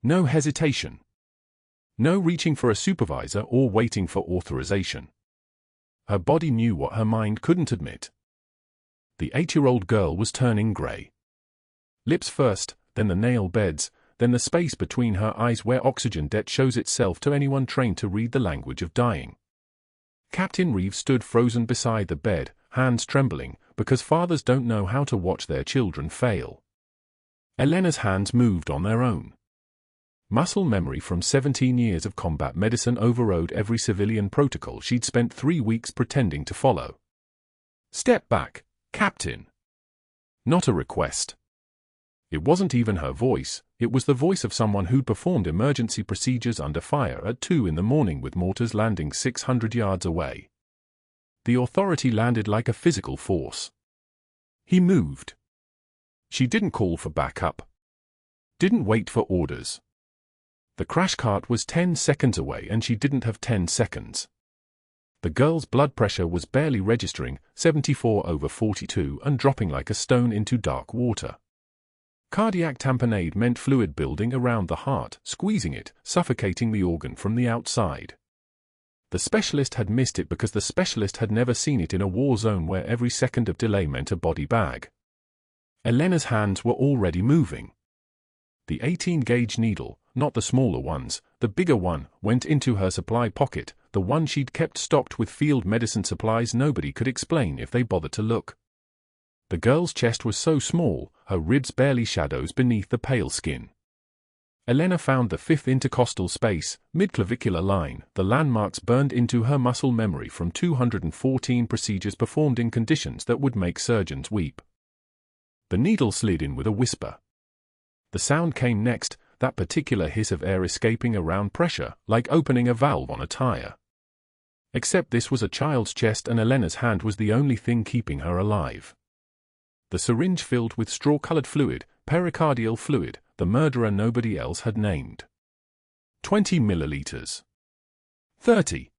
No hesitation. No reaching for a supervisor or waiting for authorization. Her body knew what her mind couldn't admit. The 8-year-old girl was turning grey. Lips first, then the nail beds, then the space between her eyes where oxygen debt shows itself to anyone trained to read the language of dying. Captain Reeves stood frozen beside the bed, hands trembling, because fathers don't know how to watch their children fail. Elena's hands moved on their own. Muscle memory from 17 years of combat medicine overrode every civilian protocol she'd spent 3 weeks pretending to follow. Step back, Captain. Not a request. It wasn't even her voice, it was the voice of someone who'd performed emergency procedures under fire at 2 in the morning with mortars landing 600 yards away. The authority landed like a physical force. He moved. She didn't call for backup. Didn't wait for orders. The crash cart was 10 seconds away and she didn't have 10 seconds. The girl's blood pressure was barely registering, 74/42, and dropping like a stone into dark water. Cardiac tamponade meant fluid building around the heart, squeezing it, suffocating the organ from the outside. The specialist had missed it because the specialist had never seen it in a war zone where every second of delay meant a body bag. Elena's hands were already moving. The 18-gauge needle, not the smaller ones, the bigger one, went into her supply pocket, the one she'd kept stocked with field medicine supplies nobody could explain if they bothered to look. The girl's chest was so small, her ribs barely shadows beneath the pale skin. Elena found the 5th intercostal space, mid-clavicular line, the landmarks burned into her muscle memory from 214 procedures performed in conditions that would make surgeons weep. The needle slid in with a whisper. The sound came next, that particular hiss of air escaping around pressure, like opening a valve on a tire. Except this was a child's chest and Elena's hand was the only thing keeping her alive. The syringe filled with straw-colored fluid, pericardial fluid, the murderer nobody else had named. 20 milliliters. 30.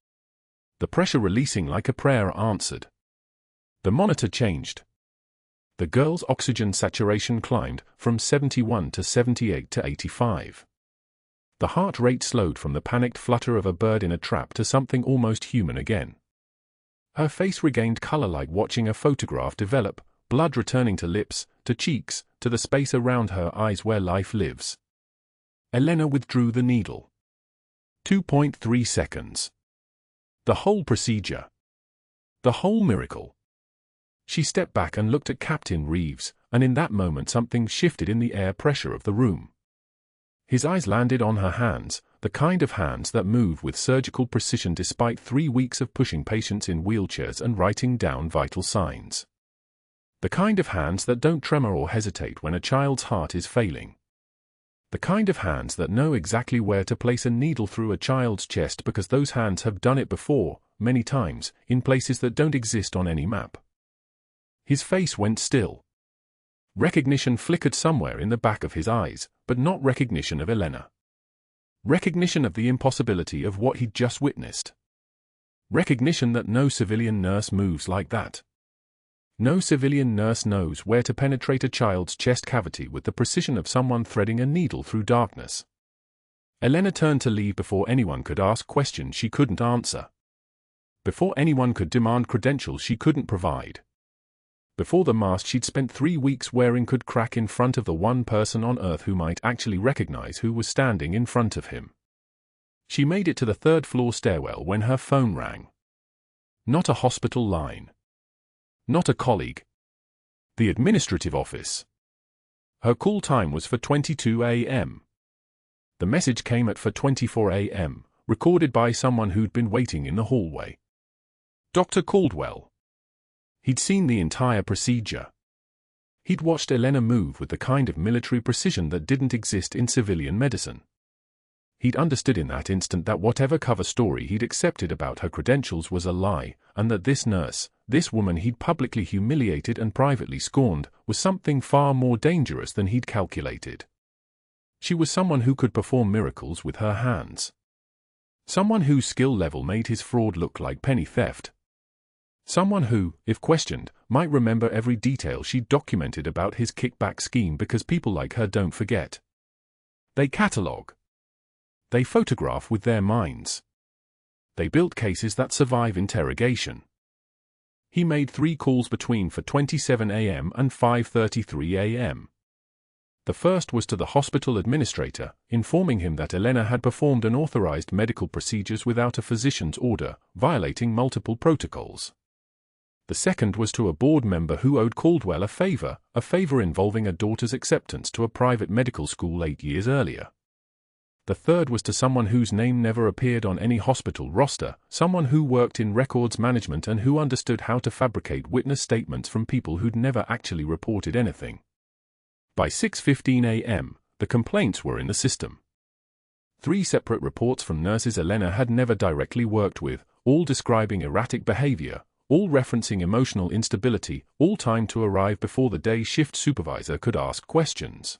The pressure releasing like a prayer answered. The monitor changed. The girl's oxygen saturation climbed from 71 to 78 to 85. The heart rate slowed from the panicked flutter of a bird in a trap to something almost human again. Her face regained color like watching a photograph develop, blood returning to lips, to cheeks, to the space around her eyes where life lives. Elena withdrew the needle. 2.3 seconds. The whole procedure. The whole miracle. She stepped back and looked at Captain Reeves, and in that moment something shifted in the air pressure of the room. His eyes landed on her hands, the kind of hands that move with surgical precision despite 3 weeks of pushing patients in wheelchairs and writing down vital signs. The kind of hands that don't tremor or hesitate when a child's heart is failing. The kind of hands that know exactly where to place a needle through a child's chest because those hands have done it before, many times, in places that don't exist on any map. His face went still. Recognition flickered somewhere in the back of his eyes, but not recognition of Elena. Recognition of the impossibility of what he'd just witnessed. Recognition that no civilian nurse moves like that. No civilian nurse knows where to penetrate a child's chest cavity with the precision of someone threading a needle through darkness. Elena turned to leave before anyone could ask questions she couldn't answer. Before anyone could demand credentials she couldn't provide. Before the mask she'd spent 3 weeks wearing could crack in front of the one person on Earth who might actually recognize who was standing in front of him. She made it to the 3rd floor stairwell when her phone rang. Not a hospital line. Not a colleague. The administrative office. Her call time was 4:22 a.m. The message came at 4:24 a.m., recorded by someone who'd been waiting in the hallway. Dr. Caldwell. He'd seen the entire procedure. He'd watched Elena move with the kind of military precision that didn't exist in civilian medicine. He'd understood in that instant that whatever cover story he'd accepted about her credentials was a lie, and that this nurse, this woman he'd publicly humiliated and privately scorned, was something far more dangerous than he'd calculated. She was someone who could perform miracles with her hands. Someone whose skill level made his fraud look like penny theft. Someone who, if questioned, might remember every detail she'd documented about his kickback scheme, because people like her don't forget. They catalogue. They photograph with their minds. They built cases that survive interrogation. He made 3 calls between 4:27 a.m. and 5:33 a.m. The first was to the hospital administrator, informing him that Elena had performed unauthorized medical procedures without a physician's order, violating multiple protocols. The second was to a board member who owed Caldwell a favor involving a daughter's acceptance to a private medical school 8 years earlier. The third was to someone whose name never appeared on any hospital roster, someone who worked in records management and who understood how to fabricate witness statements from people who'd never actually reported anything. By 6:15 a.m., the complaints were in the system. 3 separate reports from nurses Elena had never directly worked with, all describing erratic behavior, all referencing emotional instability, all timed to arrive before the day shift supervisor could ask questions.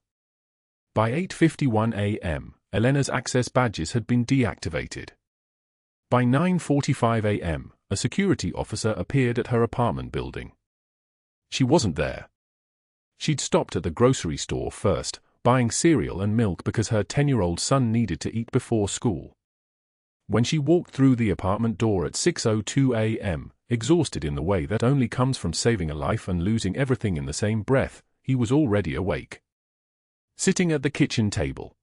By 8:51 a.m., Elena's access badges had been deactivated. By 9:45 a.m., a security officer appeared at her apartment building. She wasn't there. She'd stopped at the grocery store first, buying cereal and milk because her 10-year-old son needed to eat before school. When she walked through the apartment door at 6:02 a.m., exhausted in the way that only comes from saving a life and losing everything in the same breath, he was already awake. Sitting at the kitchen table.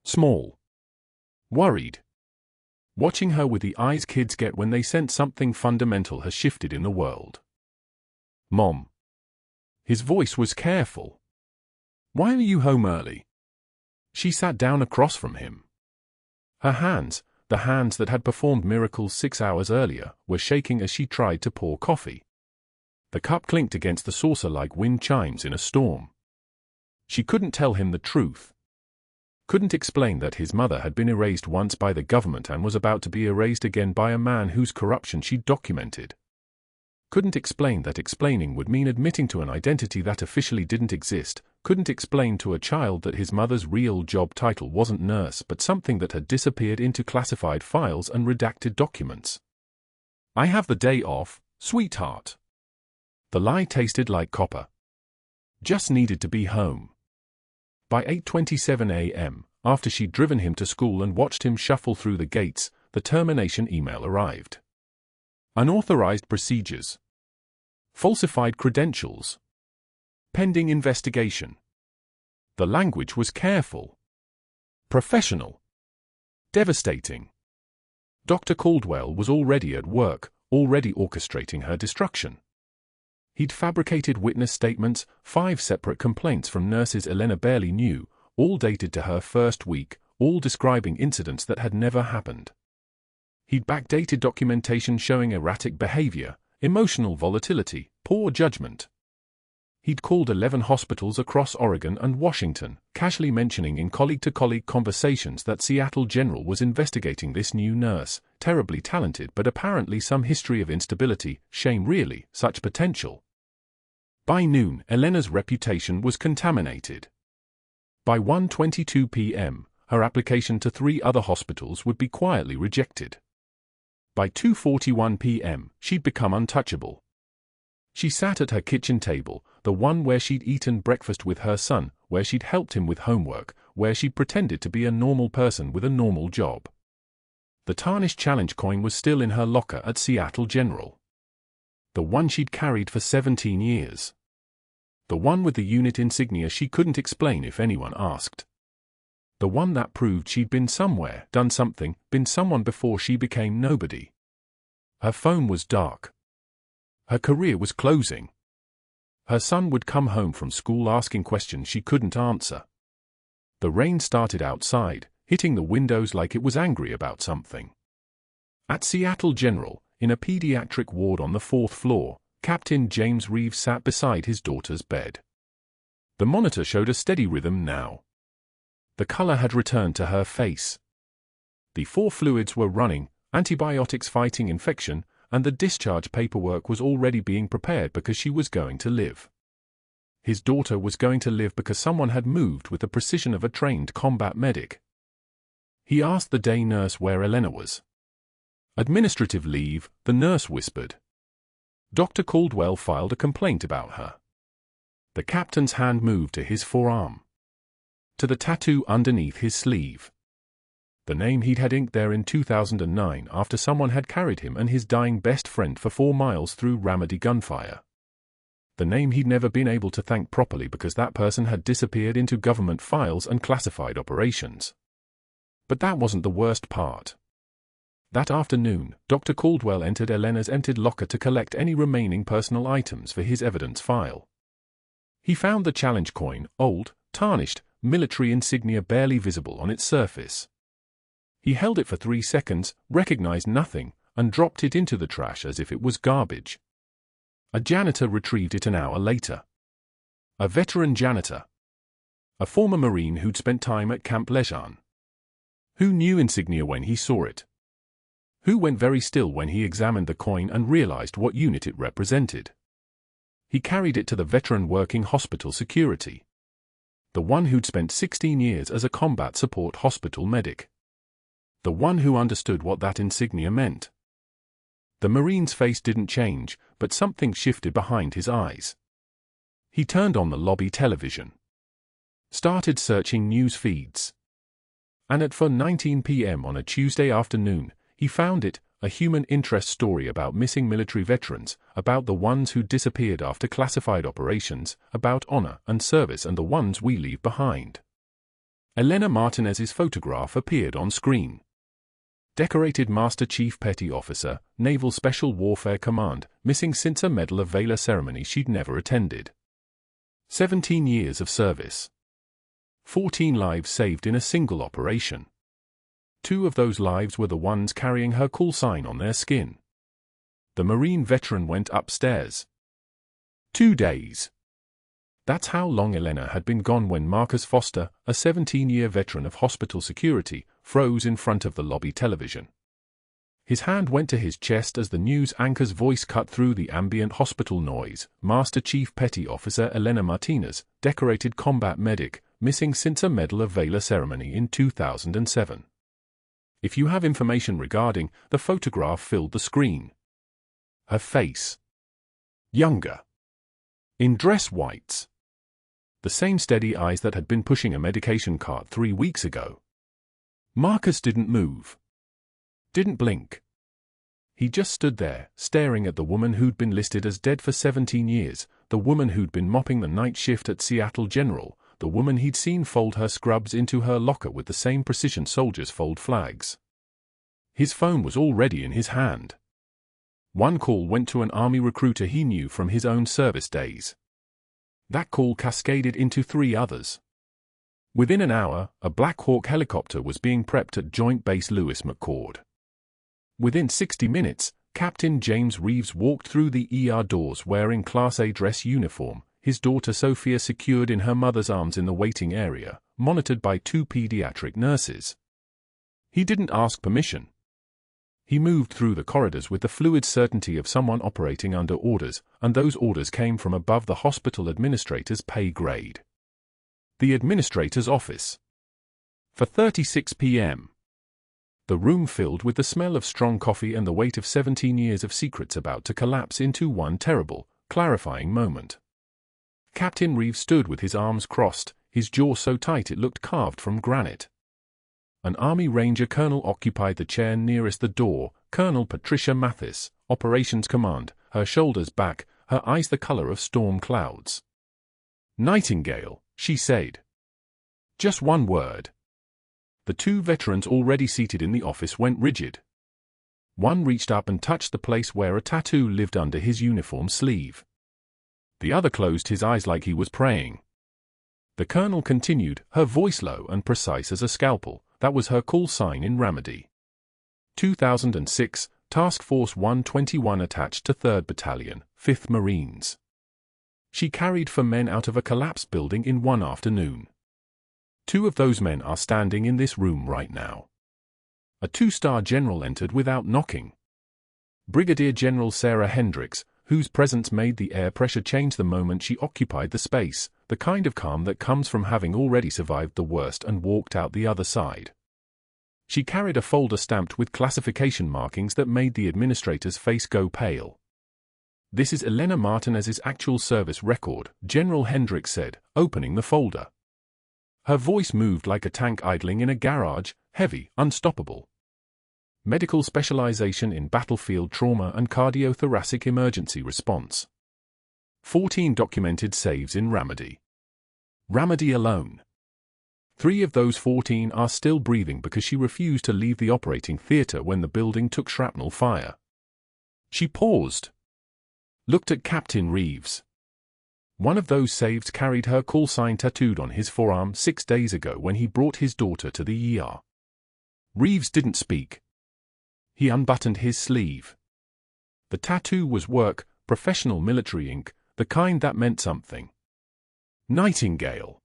Small. Worried. Watching her with the eyes kids get when they sense something fundamental has shifted in the world. Mom. His voice was careful. Why are you home early? She sat down across from him. Her hands, the hands that had performed miracles 6 hours earlier, were shaking as she tried to pour coffee. The cup clinked against the saucer like wind chimes in a storm. She couldn't tell him the truth. Couldn't explain that his mother had been erased once by the government and was about to be erased again by a man whose corruption she'd documented. Couldn't explain that explaining would mean admitting to an identity that officially didn't exist. Couldn't explain to a child that his mother's real job title wasn't nurse but something that had disappeared into classified files and redacted documents. I have the day off, sweetheart. The lie tasted like copper. Just needed to be home. By 8:27 a.m., after she'd driven him to school and watched him shuffle through the gates, the termination email arrived. Unauthorized procedures. Falsified credentials. Pending investigation. The language was careful. Professional. Devastating. Dr. Caldwell was already at work, already orchestrating her destruction. He'd fabricated witness statements, 5 separate complaints from nurses Elena barely knew, all dated to her first week, all describing incidents that had never happened. He'd backdated documentation showing erratic behavior, emotional volatility, poor judgment. He'd called 11 hospitals across Oregon and Washington, casually mentioning in colleague-to-colleague conversations that Seattle General was investigating this new nurse, terribly talented but apparently some history of instability, shame really, such potential. By noon, Elena's reputation was contaminated. By 1:22 p.m., her application to 3 other hospitals would be quietly rejected. By 2:41 p.m., she'd become untouchable. She sat at her kitchen table, the one where she'd eaten breakfast with her son, where she'd helped him with homework, where she'd pretended to be a normal person with a normal job. The tarnished challenge coin was still in her locker at Seattle General. The one she'd carried for 17 years. The one with the unit insignia she couldn't explain if anyone asked. The one that proved she'd been somewhere, done something, been someone before she became nobody. Her phone was dark. Her career was closing. Her son would come home from school asking questions she couldn't answer. The rain started outside, hitting the windows like it was angry about something. At Seattle General, in a pediatric ward on the 4th floor, Captain James Reeves sat beside his daughter's bed. The monitor showed a steady rhythm now. The color had returned to her face. The 4 fluids were running, antibiotics fighting infection, and the discharge paperwork was already being prepared because she was going to live. His daughter was going to live because someone had moved with the precision of a trained combat medic. He asked the day nurse where Elena was. Administrative leave, the nurse whispered. Dr. Caldwell filed a complaint about her. The captain's hand moved to his forearm. To the tattoo underneath his sleeve. The name he'd had inked there in 2009 after someone had carried him and his dying best friend for 4 miles through Ramadi gunfire. The name he'd never been able to thank properly because that person had disappeared into government files and classified operations. But that wasn't the worst part. That afternoon, Dr. Caldwell entered Elena's emptied locker to collect any remaining personal items for his evidence file. He found the challenge coin, old, tarnished, military insignia barely visible on its surface. He held it for 3 seconds, recognized nothing, and dropped it into the trash as if it was garbage. A janitor retrieved it an hour later. A veteran janitor. A former Marine who'd spent time at Camp Lejeune. Who knew insignia when he saw it? Who went very still when he examined the coin and realized what unit it represented? He carried it to the veteran working hospital security. The one who'd spent 16 years as a combat support hospital medic. The one who understood what that insignia meant. The Marine's face didn't change, but something shifted behind his eyes. He turned on the lobby television. Started searching news feeds. And at 4:19 p.m. on a Tuesday afternoon, he found it, a human interest story about missing military veterans, about the ones who disappeared after classified operations, about honor and service and the ones we leave behind. Elena Martinez's photograph appeared on screen. Decorated Master Chief Petty Officer, Naval Special Warfare Command, missing since a Medal of Valor ceremony she'd never attended. 17 years of service. 14 lives saved in a single operation. 2 of those lives were the ones carrying her call sign on their skin. The Marine veteran went upstairs. 2 days. That's how long Elena had been gone when Marcus Foster, a 17-year veteran of hospital security, froze in front of the lobby television. His hand went to his chest as the news anchor's voice cut through the ambient hospital noise. Master Chief Petty Officer Elena Martinez, decorated combat medic, missing since a Medal of Valor ceremony in 2007. If you have information regarding, the photograph filled the screen. Her face. Younger. In dress whites. The same steady eyes that had been pushing a medication cart 3 weeks ago. Marcus didn't move. Didn't blink. He just stood there, staring at the woman who'd been listed as dead for 17 years, the woman who'd been mopping the night shift at Seattle General, the woman he'd seen fold her scrubs into her locker with the same precision soldiers fold flags. His phone was already in his hand. One call went to an Army recruiter he knew from his own service days. That call cascaded into 3 others. Within an hour, a Black Hawk helicopter was being prepped at Joint Base Lewis McChord. Within 60 minutes, Captain James Reeves walked through the ER doors wearing Class A dress uniform, his daughter Sophia secured in her mother's arms in the waiting area, monitored by 2 pediatric nurses. He didn't ask permission. He moved through the corridors with the fluid certainty of someone operating under orders, and those orders came from above the hospital administrator's pay grade. The administrator's office. 4:36 p.m. The room filled with the smell of strong coffee and the weight of 17 years of secrets about to collapse into one terrible, clarifying moment. Captain Reeves stood with his arms crossed, his jaw so tight it looked carved from granite. An Army Ranger colonel occupied the chair nearest the door, Colonel Patricia Mathis, Operations Command, her shoulders back, her eyes the color of storm clouds. "Nightingale," she said. Just one word. The 2 veterans already seated in the office went rigid. One reached up and touched the place where a tattoo lived under his uniform sleeve. The other closed his eyes like he was praying. The colonel continued, her voice low and precise as a scalpel. That was her call sign in Ramadi. 2006, Task Force 121 attached to 3rd Battalion, 5th Marines. She carried 4 men out of a collapsed building in one afternoon. 2 of those men are standing in this room right now. A 2-star general entered without knocking. Brigadier General Sarah Hendricks, whose presence made the air pressure change the moment she occupied the space, the kind of calm that comes from having already survived the worst and walked out the other side. She carried a folder stamped with classification markings that made the administrator's face go pale. "This is Elena Martinez's actual service record," General Hendricks said, opening the folder. Her voice moved like a tank idling in a garage, heavy, unstoppable. Medical specialization in battlefield trauma and cardiothoracic emergency response. 14 documented saves in Ramadi. Ramadi alone. 3 of those 14 are still breathing because she refused to leave the operating theater when the building took shrapnel fire. She paused. Looked at Captain Reeves. One of those saves carried her call sign tattooed on his forearm 6 days ago when he brought his daughter to the ER. Reeves didn't speak. He unbuttoned his sleeve. The tattoo was work, professional military ink, the kind that meant something. Nightingale.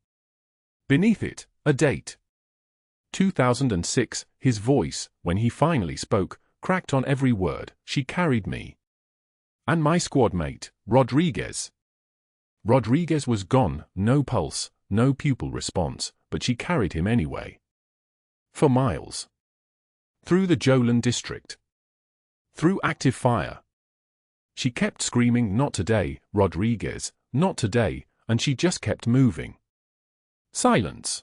Beneath it, a date. 2006, his voice, when he finally spoke, cracked on every word. She carried me. And my squad mate, Rodriguez. Rodriguez was gone, no pulse, no pupil response, but she carried him anyway. For miles. Through the Jolan district. Through active fire. She kept screaming, "Not today, Rodriguez, not today," and she just kept moving. Silence.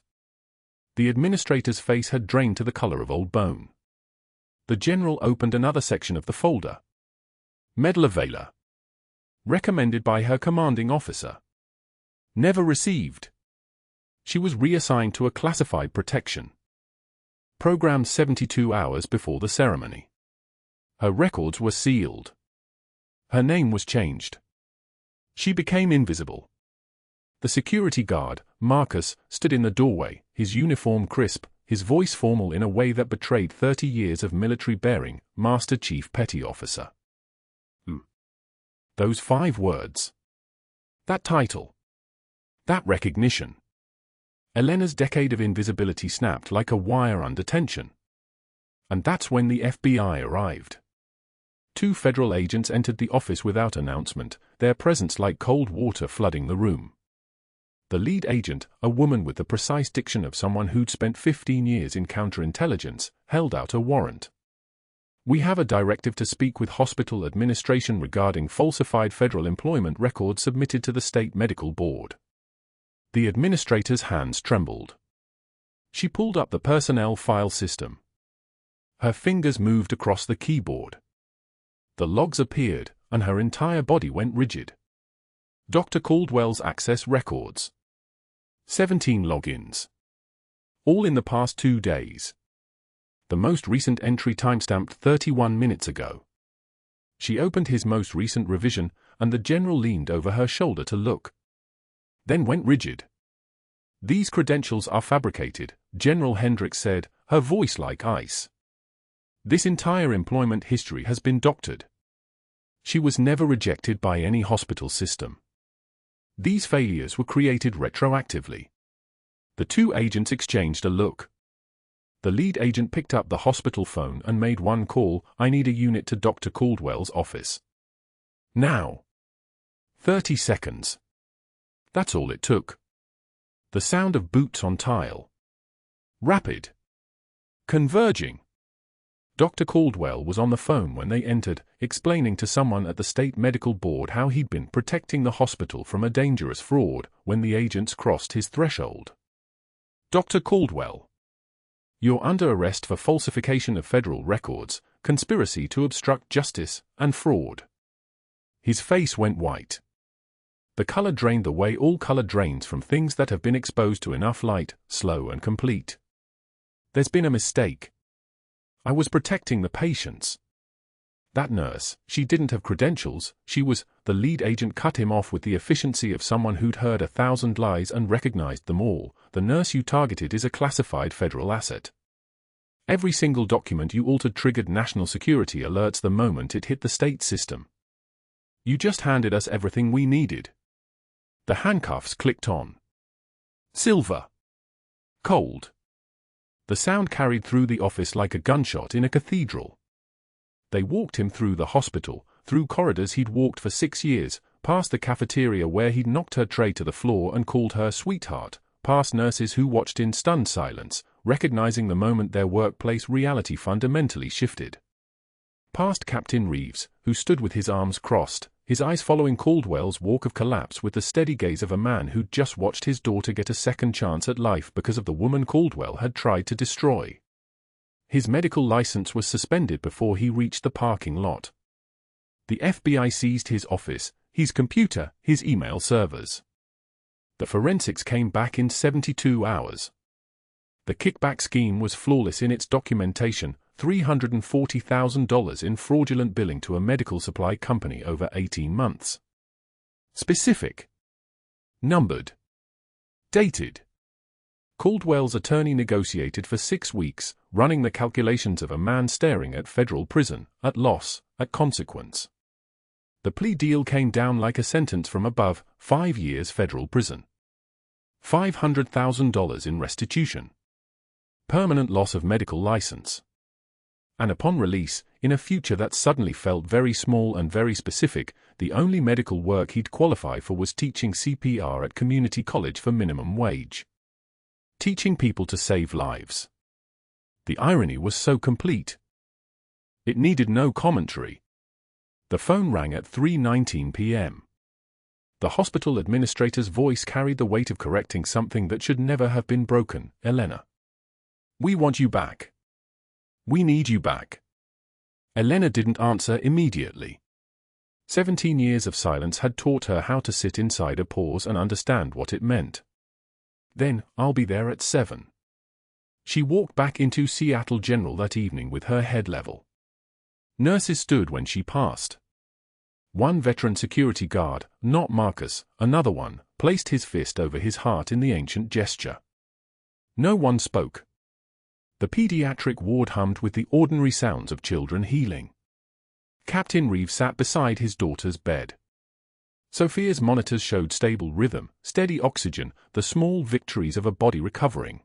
The administrator's face had drained to the color of old bone. The general opened another section of the folder. Medal of Valor. Recommended by her commanding officer. Never received. She was reassigned to a classified protection. Programmed 72 hours before the ceremony. Her records were sealed. Her name was changed. She became invisible. The security guard, Marcus, stood in the doorway, his uniform crisp, his voice formal in a way that betrayed 30 years of military bearing, Master Chief Petty Officer. Those 5 words. That title. That recognition. Elena's decade of invisibility snapped like a wire under tension. And that's when the FBI arrived. 2 federal agents entered the office without announcement, their presence like cold water flooding the room. The lead agent, a woman with the precise diction of someone who'd spent 15 years in counterintelligence, held out a warrant. "We have a directive to speak with hospital administration regarding falsified federal employment records submitted to the state medical board." The administrator's hands trembled. She pulled up the personnel file system. Her fingers moved across the keyboard. The logs appeared, and her entire body went rigid. Dr. Caldwell's access records. 17 logins. All in the past 2 days. The most recent entry timestamped 31 minutes ago. She opened his most recent revision, and the general leaned over her shoulder to look. Then went rigid. "These credentials are fabricated," General Hendricks said, her voice like ice. "This entire employment history has been doctored. She was never rejected by any hospital system. These failures were created retroactively." The 2 agents exchanged a look. The lead agent picked up the hospital phone and made one call. "I need a unit to Dr. Caldwell's office. Now." 30 seconds. That's all it took. The sound of boots on tile. Rapid. Converging. Dr. Caldwell was on the phone when they entered, explaining to someone at the state medical board how he'd been protecting the hospital from a dangerous fraud when the agents crossed his threshold. "Dr. Caldwell, you're under arrest for falsification of federal records, conspiracy to obstruct justice, and fraud." His face went white. The color drained the way all color drains from things that have been exposed to enough light, slow and complete. "There's been a mistake. I was protecting the patients." That nurse, she didn't have credentials, the lead agent cut him off with the efficiency of someone who'd heard 1,000 lies and recognized them all. The nurse you targeted is a classified federal asset. Every single document you altered triggered national security alerts the moment it hit the state system. You just handed us everything we needed. The handcuffs clicked on. Silver. Cold. The sound carried through the office like a gunshot in a cathedral. They walked him through the hospital, through corridors he'd walked for 6 years, past the cafeteria where he'd knocked her tray to the floor and called her sweetheart, past nurses who watched in stunned silence, recognizing the moment their workplace reality fundamentally shifted. Past Captain Reeves, who stood with his arms crossed, his eyes following Caldwell's walk of collapse with the steady gaze of a man who'd just watched his daughter get a second chance at life because of the woman Caldwell had tried to destroy. His medical license was suspended before he reached the parking lot. The FBI seized his office, his computer, his email servers. The forensics came back in 72 hours. The kickback scheme was flawless in its documentation, $340,000 in fraudulent billing to a medical supply company over 18 months. Specific. Numbered. Dated. Caldwell's attorney negotiated for 6 weeks, running the calculations of a man staring at federal prison, at loss, at consequence. The plea deal came down like a sentence from above, 5 years federal prison. $500,000 in restitution. Permanent loss of medical license. And upon release, in a future that suddenly felt very small and very specific, the only medical work he'd qualify for was teaching CPR at community college for minimum wage. Teaching people to save lives. The irony was so complete. It needed no commentary. The phone rang at 3:19 p.m. The hospital administrator's voice carried the weight of correcting something that should never have been broken. Elena. We want you back. We need you back. Elena didn't answer immediately. 17 years of silence had taught her how to sit inside a pause and understand what it meant. Then, I'll be there at 7. She walked back into Seattle General that evening with her head level. Nurses stood when she passed. One veteran security guard, not Marcus, another one, placed his fist over his heart in the ancient gesture. No one spoke. The pediatric ward hummed with the ordinary sounds of children healing. Captain Reeves sat beside his daughter's bed. Sophia's monitors showed stable rhythm, steady oxygen, the small victories of a body recovering.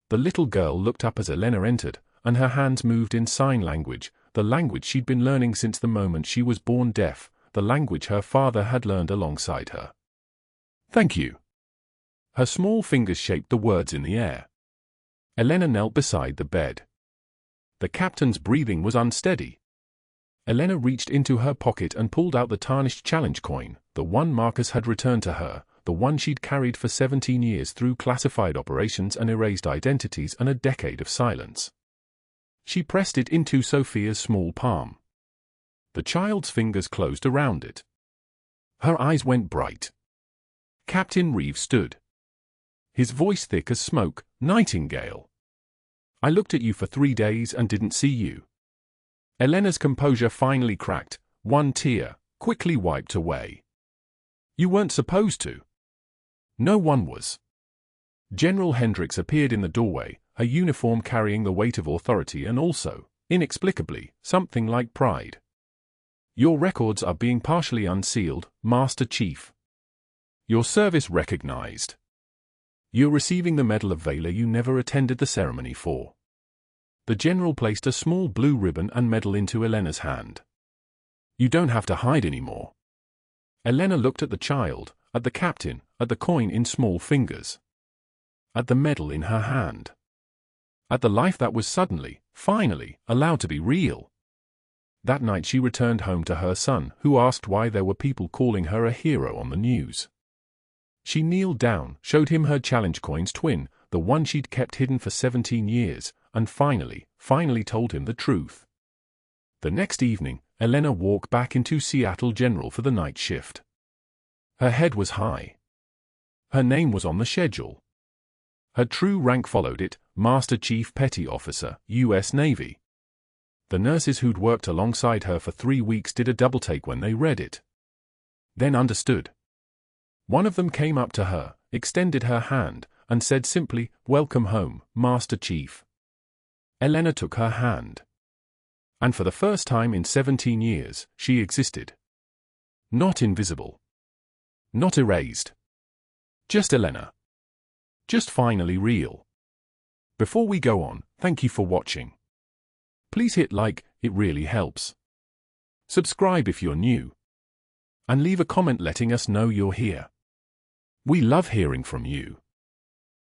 The little girl looked up as Elena entered, and her hands moved in sign language, the language she'd been learning since the moment she was born deaf, the language her father had learned alongside her. Thank you. Her small fingers shaped the words in the air. Elena knelt beside the bed. The captain's breathing was unsteady. Elena reached into her pocket and pulled out the tarnished challenge coin, the one Marcus had returned to her, the one she'd carried for 17 years through classified operations and erased identities and a decade of silence. She pressed it into Sophia's small palm. The child's fingers closed around it. Her eyes went bright. Captain Reeves stood. His voice thick as smoke. Nightingale. I looked at you for 3 days and didn't see you. Elena's composure finally cracked, one tear, quickly wiped away. You weren't supposed to. No one was. General Hendricks appeared in the doorway, her uniform carrying the weight of authority and also, inexplicably, something like pride. Your records are being partially unsealed, Master Chief. Your service recognized. You're receiving the Medal of Valor you never attended the ceremony for. The general placed a small blue ribbon and medal into Elena's hand. You don't have to hide anymore. Elena looked at the child, at the captain, at the coin in small fingers. At the medal in her hand. At the life that was suddenly, finally, allowed to be real. That night she returned home to her son, who asked why there were people calling her a hero on the news. She kneeled down, showed him her challenge coin's twin, the one she'd kept hidden for 17 years, and finally told him the truth. The next evening, Elena walked back into Seattle General for the night shift. Her head was high. Her name was on the schedule. Her true rank followed it, Master Chief Petty Officer, U.S. Navy. The nurses who'd worked alongside her for 3 weeks did a double-take when they read it. Then understood. One of them came up to her, extended her hand, and said simply, "Welcome home, Master Chief." Elena took her hand. And for the first time in 17 years, she existed. Not invisible. Not erased. Just Elena. Just finally real. Before we go on, thank you for watching. Please hit like, it really helps. Subscribe if you're new. And leave a comment letting us know you're here. We love hearing from you.